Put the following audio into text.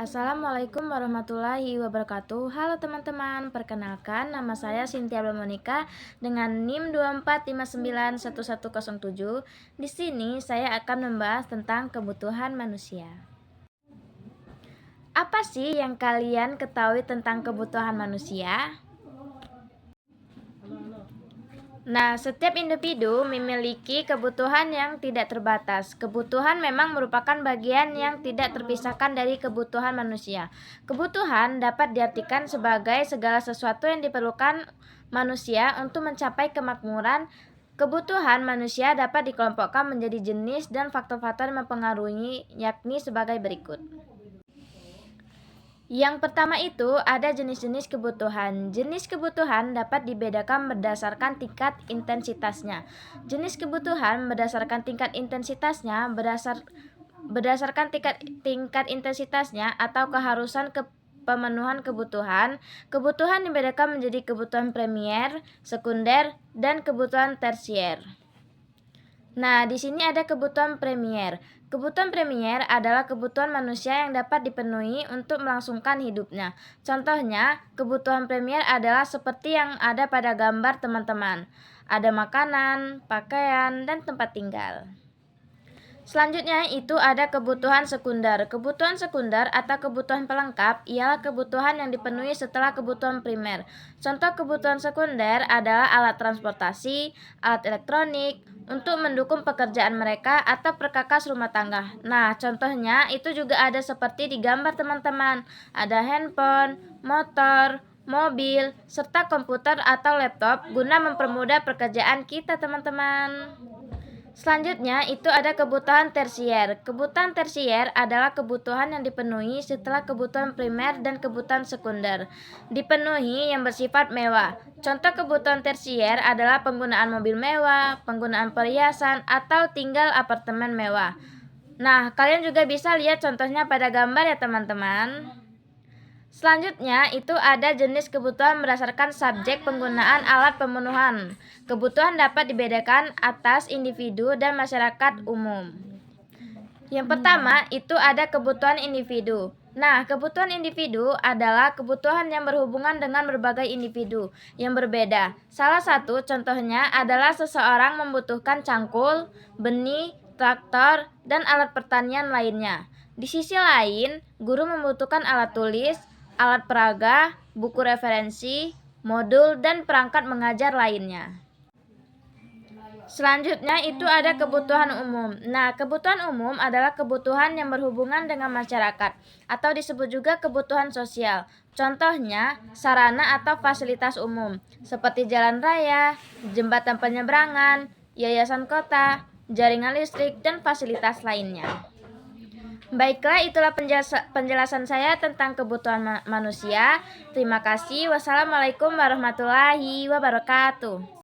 Assalamualaikum warahmatullahi wabarakatuh. Halo teman-teman, perkenalkan nama saya Cynthia Monica dengan NIM 245911107. Di sini saya akan membahas tentang kebutuhan manusia. Apa sih yang kalian ketahui tentang kebutuhan manusia? Nah, setiap individu memiliki kebutuhan yang tidak terbatas. Kebutuhan memang merupakan bagian yang tidak terpisahkan dari kebutuhan manusia. Kebutuhan dapat diartikan sebagai segala sesuatu yang diperlukan manusia untuk mencapai kemakmuran. Kebutuhan manusia dapat dikelompokkan menjadi jenis dan faktor-faktor yang mempengaruhi, yakni sebagai berikut. Yang pertama itu ada jenis-jenis kebutuhan. Jenis kebutuhan dapat dibedakan berdasarkan tingkat intensitasnya. Jenis kebutuhan berdasarkan tingkat intensitasnya berdasarkan tingkat intensitasnya atau keharusan pemenuhan kebutuhan. Kebutuhan dibedakan menjadi kebutuhan primer, sekunder, dan kebutuhan tersier. Nah, di sini ada kebutuhan primer. Kebutuhan primer adalah kebutuhan manusia yang dapat dipenuhi untuk melangsungkan hidupnya. Contohnya, kebutuhan primer adalah seperti yang ada pada gambar teman-teman. Ada makanan, pakaian, dan tempat tinggal. Selanjutnya itu ada kebutuhan sekunder. Kebutuhan sekunder atau kebutuhan pelengkap ialah kebutuhan yang dipenuhi setelah kebutuhan primer. Contoh kebutuhan sekunder adalah alat transportasi, alat elektronik, untuk mendukung pekerjaan mereka atau perkakas rumah tangga. Nah, contohnya itu juga ada seperti di gambar teman-teman. Ada handphone, motor, mobil, serta komputer atau laptop guna mempermudah pekerjaan kita teman-teman. Selanjutnya itu ada kebutuhan tersier. Kebutuhan tersier adalah kebutuhan yang dipenuhi setelah kebutuhan primer dan kebutuhan sekunder dipenuhi yang bersifat mewah. Contoh kebutuhan tersier adalah penggunaan mobil mewah, penggunaan perhiasan, atau tinggal apartemen mewah. Nah, kalian juga bisa lihat contohnya pada gambar ya teman-teman. Selanjutnya itu ada jenis kebutuhan berdasarkan subjek penggunaan alat pemenuhan. Kebutuhan dapat dibedakan atas individu dan masyarakat umum. Yang pertama itu ada kebutuhan individu. Nah, kebutuhan individu adalah kebutuhan yang berhubungan dengan berbagai individu yang berbeda. Salah satu contohnya adalah seseorang membutuhkan cangkul, benih, traktor, dan alat pertanian lainnya. Di sisi lain, guru membutuhkan alat tulis, alat peraga, buku referensi, modul, dan perangkat mengajar lainnya. Selanjutnya itu ada kebutuhan umum. Nah, kebutuhan umum adalah kebutuhan yang berhubungan dengan masyarakat atau disebut juga kebutuhan sosial. Contohnya, sarana atau fasilitas umum seperti jalan raya, jembatan penyeberangan, yayasan kota, jaringan listrik, dan fasilitas lainnya. Baiklah, itulah penjelasan saya tentang kebutuhan manusia. Terima kasih. Wassalamualaikum warahmatullahi wabarakatuh.